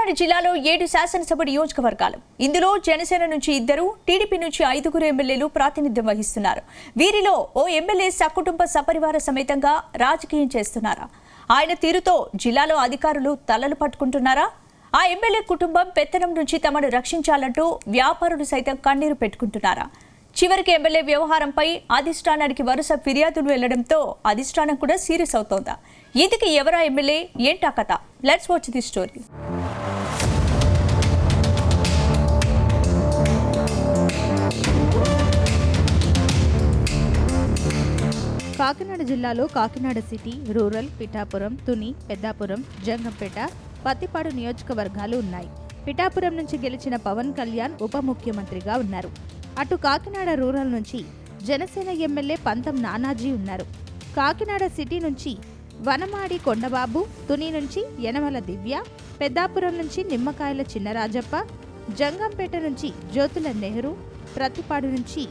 కాకినాడ జిల్లాలో 7 శాసనసభ నియోజకవర్గాలు. ఇందులో జనసేన నుంచి 2, టీడీపీ నుంచి 5 ఎమ్మెల్యేలు ప్రాతినిధ్యం వహిస్తున్నారు. వీరిలో ఓ ఎమ్మెల్యే సకుటుంబ సపరివార సమేతంగా రాజకీయం చేస్తున్నారా? ఆయన తీరుతో జిల్లాలో అధికారులు తలలు పట్టుకుంటున్నారా? ఆ ఎమ్మెల్యే కుటుంబం పెత్తనం నుంచి తమను రక్షించాలంటూ వ్యాపారులు సైతం కన్నీరు పెట్టుకుంటున్నారా? చివరికి ఎమ్మెల్యే వ్యవహారంపై అధిష్టానానికి వరుస ఫిర్యాదులు వెళ్లడంతో అధిష్టానం కూడా సీరియస్ అవుతోందా? ఇందుకు ఎవరా ఎమ్మెల్యే, ఏంటా కథ? Let's watch the story. Kakinada జిల్లాలో కాకినాడ సిటీ, రూరల్, పిఠాపురం, తుని, పెద్దాపురం, జంగంపేట, పత్తిపాడు నియోజకవర్గాలు ఉన్నాయి. పిఠాపురం నుంచి గెలిచిన పవన్ కళ్యాణ్ ఉప ముఖ్యమంత్రిగా ఉన్నారు. అటు కాకినాడ రూరల్ నుంచి జనసేన ఎమ్మెల్యే పంతం నానాజీ ఉన్నారు. కాకినాడ సిటీ నుంచి వనమాడి కొండబాబు, తుని నుంచి యనమల దివ్య, పెద్దాపురం నుంచి నిమ్మకాయల చిన్నరాజప్ప, జంగంపేట నుంచి జ్యోతుల నెహ్రూ, ప్రతిపాడు నుంచి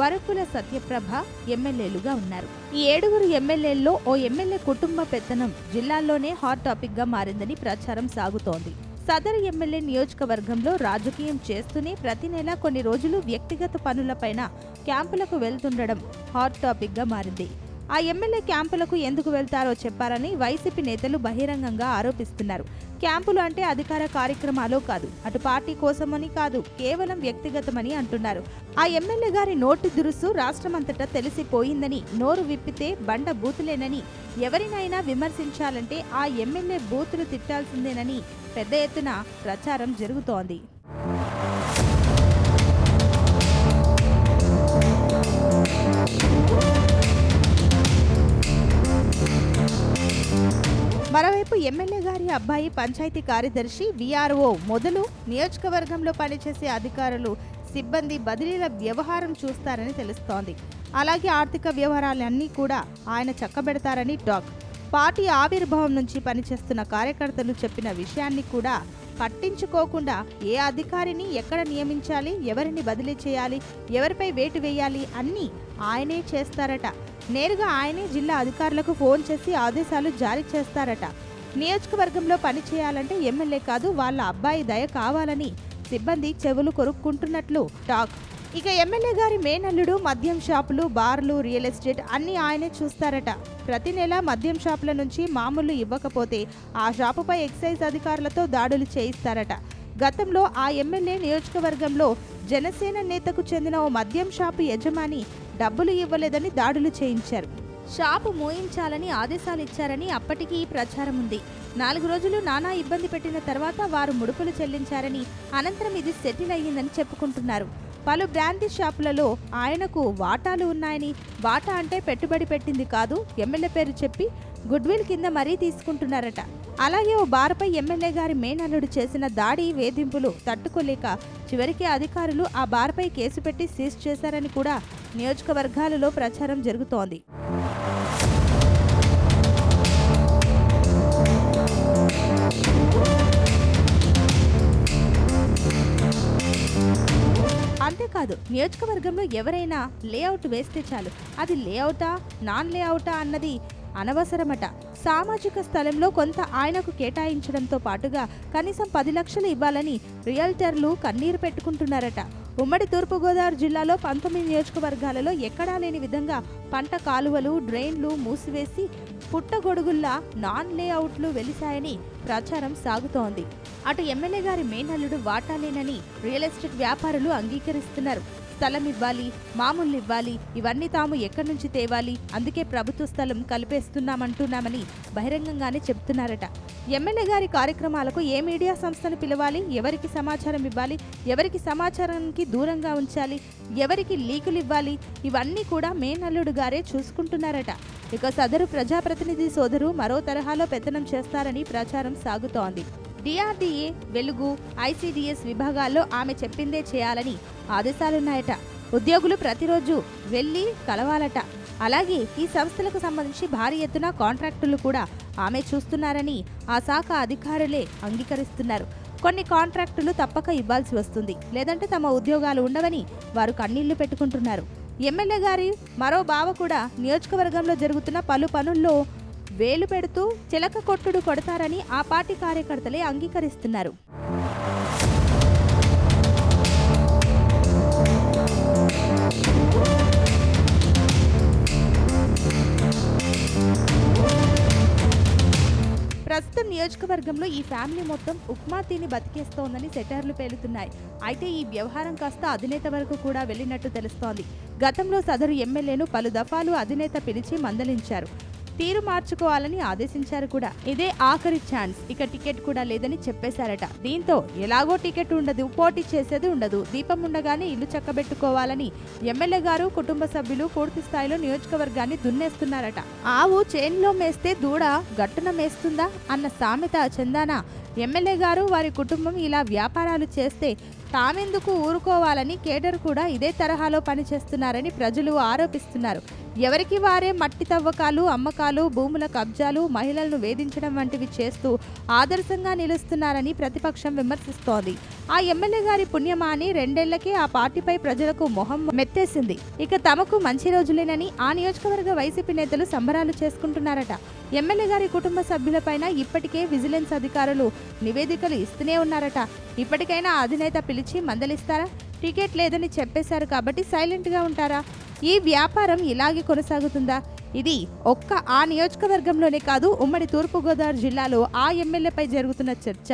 వరకుల సత్యప్రభ ఎమ్మెల్యేలుగా ఉన్నారు. ఈ 7 ఎమ్మెల్యేల్లో ఓ ఎమ్మెల్యే కుటుంబ పెత్తనం జిల్లాల్లోనే హాట్ టాపిక్ గా మారిందని ప్రచారం సాగుతోంది. సదరు ఎమ్మెల్యే నియోజకవర్గంలో రాజకీయం చేస్తూనే ప్రతి నెల కొన్ని రోజులు వ్యక్తిగత పనులపైన క్యాంపులకు వెళ్తుండడం హాట్ టాపిక్ గా మారింది. ఆ ఎమ్మెల్యే క్యాంపులకు ఎందుకు వెళ్తారో చెప్పారని వైసీపీ నేతలు బహిరంగంగా ఆరోపిస్తున్నారు. క్యాంపులు అంటే అధికార కార్యక్రమాలు కాదు, అటు పార్టీ కోసమని కాదు, కేవలం వ్యక్తిగతమని అంటున్నారు. ఆ ఎమ్మెల్యే గారి నోటి దురుసు రాష్ట్రమంతటా తెలిసిపోయిందని, నోరు విప్పితే బండ బూతులేనని, ఎవరినైనా విమర్శించాలంటే ఆ ఎమ్మెల్యే బూతులు తిట్టాల్సిందేనని పెద్ద ఎత్తున ప్రచారం జరుగుతోంది. మరోవైపు ఎమ్మెల్యే గారి అబ్బాయి పంచాయతీ కార్యదర్శి, వీఆర్ఓ మొదలు నియోజకవర్గంలో పనిచేసే అధికారులు, సిబ్బంది బదిలీల వ్యవహారం చూస్తారని తెలుస్తోంది. అలాగే ఆర్థిక వ్యవహారాలన్నీ కూడా ఆయన చక్కబెడతారని టాక్. పార్టీ ఆవిర్భావం నుంచి పనిచేస్తున్న కార్యకర్తలు చెప్పిన విషయాన్ని కూడా పట్టించుకోకుండా ఏ అధికారిని ఎక్కడ నియమించాలి, ఎవరిని బదిలీ చేయాలి, ఎవరిపై వేటు వేయాలి అన్నీ ఆయనే చేస్తారట. నేరుగా ఆయనే జిల్లా అధికారులకు ఫోన్ చేసి ఆదేశాలు జారీ చేస్తారట. నియోజకవర్గంలో పనిచేయాలంటే ఎమ్మెల్యే కాదు, వాళ్ళ అబ్బాయి దయ కావాలని సిబ్బంది చెవులు కొరుక్కుంటున్నట్లు టాక్. ఇక ఎమ్మెల్యే గారి మేనల్లుడు మద్యం షాపులు, బార్లు, రియల్ ఎస్టేట్ అన్నీ ఆయనే చూస్తారట. ప్రతి నెల మద్యం షాపుల నుంచి మామూలు ఇవ్వకపోతే ఆ షాపుపై ఎక్సైజ్ అధికారులతో దాడులు చేయిస్తారట. గతంలో ఆ ఎమ్మెల్యే నియోజకవర్గంలో జనసేన నేతకు చెందిన ఓ మద్యం షాపు యజమాని డబ్బులు ఇవ్వలేదని దాడులు చేయించారు. షాపు మోయించాలని ఆదేశాలు ఇచ్చారని అప్పటికీ ప్రచారం ఉంది. 4 రోజులు నానా ఇబ్బంది పెట్టిన తర్వాత వారు ముడుపులు చెల్లించారని, అనంతరం ఇది సెటిల్ అయ్యిందని చెప్పుకుంటున్నారు. పలు బ్రాందీ షాపులలో ఆయనకు వాటాలు ఉన్నాయని, వాటా అంటే పెట్టుబడి పెట్టింది కాదు, ఎమ్మెల్యే పేరు చెప్పి గుడ్విల్ కింద మరీ తీసుకుంటున్నారట. అలాగే ఓ బార్పై ఎమ్మెల్యే గారి మేనల్లుడు చేసిన దాడి, వేధింపులు తట్టుకోలేక చివరికి అధికారులు ఆ బార్పై కేసు పెట్టి సీజ్ చేశారని కూడా నియోజకవర్గాలలో ప్రచారం జరుగుతోంది. అంతేకాదు, నియోజకవర్గంలో ఎవరైనా లేఅవుట్ వేస్తే చాలు, అది లేఅవుటా నాన్ లేఅవుటా అన్నది అనవసరమట. సామాజిక స్థలంలో కొంత ఆయనకు కేటాయించడంతో పాటుగా కనీసం 10 లక్షలు ఇవ్వాలని రియల్టర్లు కన్నీరు పెట్టుకుంటున్నారట. ఉమ్మడి తూర్పుగోదావరి జిల్లాలో 19 నియోజకవర్గాలలో ఎక్కడా లేని విధంగా పంట కాలువలు, డ్రైన్లు మూసివేసి పుట్టగొడుగుల్లా నాన్ లేఅవుట్లు వెలిశాయని ప్రచారం సాగుతోంది. అటు ఎమ్మెల్యే గారి మేనల్లుడు వాటాలేనని రియల్ ఎస్టేట్ వ్యాపారులు అంగీకరిస్తున్నారు. స్థలం ఇవ్వాలి, మామూలు ఇవ్వాలి, ఇవన్నీ తాము ఎక్కడి నుంచి తేవాలి, అందుకే ప్రభుత్వ స్థలం కలిపేస్తున్నామంటున్నామని బహిరంగంగానే చెప్తున్నారట. ఎమ్మెల్యే గారి కార్యక్రమాలకు ఏ మీడియా సంస్థను పిలవాలి, ఎవరికి సమాచారం ఇవ్వాలి, ఎవరికి సమాచారానికి దూరంగా ఉంచాలి, ఎవరికి లీకులు ఇవ్వాలి, ఇవన్నీ కూడా మేనల్లుడు గారే చూసుకుంటున్నారట. ఇక సదరు ప్రజాప్రతినిధి సోదరు మరో తరహాలో పెత్తనం చేస్తారని ప్రచారం సాగుతోంది. డిఆర్డీఏ, వెలుగు, ఐసీడీఎస్ విభాగాల్లో ఆమె చెప్పిందే చేయాలని ఆదేశాలున్నాయట. ఉద్యోగులు ప్రతిరోజు వెళ్లి కలవాలట. అలాగే ఈ సంస్థలకు సంబంధించి భారీ ఎత్తున కాంట్రాక్టులు కూడా ఆమె చూస్తున్నారని ఆ శాఖ అధికారులే అంగీకరిస్తున్నారు. కొన్ని కాంట్రాక్టులు తప్పక ఇవ్వాల్సి వస్తుంది, లేదంటే తమ ఉద్యోగాలు ఉండవని వారు కన్నీళ్లు పెట్టుకుంటున్నారు. ఎమ్మెల్యే గారి మరో బావ కూడా నియోజకవర్గంలో జరుగుతున్న పలు పనుల్లో వేలు పెడుతూ చిలక కొట్టుడు కొడతారని ఆ పార్టీ కార్యకర్తలే అంగీకరిస్తున్నారు. ప్రస్తుతం నియోజకవర్గంలో ఈ ఫ్యామిలీ మొత్తం ఉప్మా తిని బతికేస్తోందని సెటర్లు పేలుతున్నాయి. అయితే ఈ వ్యవహారం కాస్త అధినేత వరకు కూడా వెళ్ళినట్టు తెలుస్తోంది. గతంలో సదరు ఎమ్మెల్యేను పలు దఫాలు అధినేత పిలిచి మందలించారు. తీరు మార్చుకోవాలని ఆదేశించారు కూడా. ఇదే ఆఖరి ఛాన్స్, ఇక టికెట్ కూడా లేదని చెప్పేశారట. దీంతో ఎలాగో టికెట్ ఉండదు, పోటీ చేసేది ఉండదు, దీపం ఉండగానే ఇల్లు చక్కబెట్టుకోవాలని ఎమ్మెల్యే గారు కుటుంబ సభ్యులు పూర్తి స్థాయిలో నియోజకవర్గాన్ని దున్నేస్తున్నారట. ఆవు చేన్లో మేస్తే దూడ గట్టున మేస్తుందా అన్న సామెత చందాన ఎమ్మెల్యే గారు వారి కుటుంబం ఇలా వ్యాపారాలు చేస్తే తామెందుకు ఊరుకోవాలని కేడర్ కూడా ఇదే తరహాలో పనిచేస్తున్నారని ప్రజలు ఆరోపిస్తున్నారు. ఎవరికి వారే మట్టి తవ్వకాలు, అమ్మకాలు, భూముల కబ్జాలు, మహిళలను వేధించడం వంటివి చేస్తూ ఆదర్శంగా నిలుస్తున్నారని ప్రతిపక్షం విమర్శిస్తోంది. ఆ ఎమ్మెల్యే గారి పుణ్యమాని 2 ఏళ్లకే ఆ పార్టీపై ప్రజలకు మొహం మెత్తేసింది. ఇక తమకు మంచి రోజులేనని ఆ నియోజకవర్గ వైసీపీ నేతలు సంబరాలు చేసుకుంటున్నారట. ఎమ్మెల్యే గారి కుటుంబ సభ్యులపైన ఇప్పటికే విజిలెన్స్ అధికారులు నివేదికలు ఇస్తూనే ఉన్నారట. ఇప్పటికైనా అధినేత పిలిచి మందలిస్తారా? టికెట్ లేదని చెప్పేశారు కాబట్టి సైలెంట్గా ఉంటారా? ఈ వ్యాపారం ఇలాగే కొనసాగుతుందా? ఇది ఒక్క ఆ నియోజకవర్గంలోనే కాదు, ఉమ్మడి తూర్పుగోదావరి జిల్లాలో ఆ ఎమ్మెల్యేపై జరుగుతున్న చర్చ.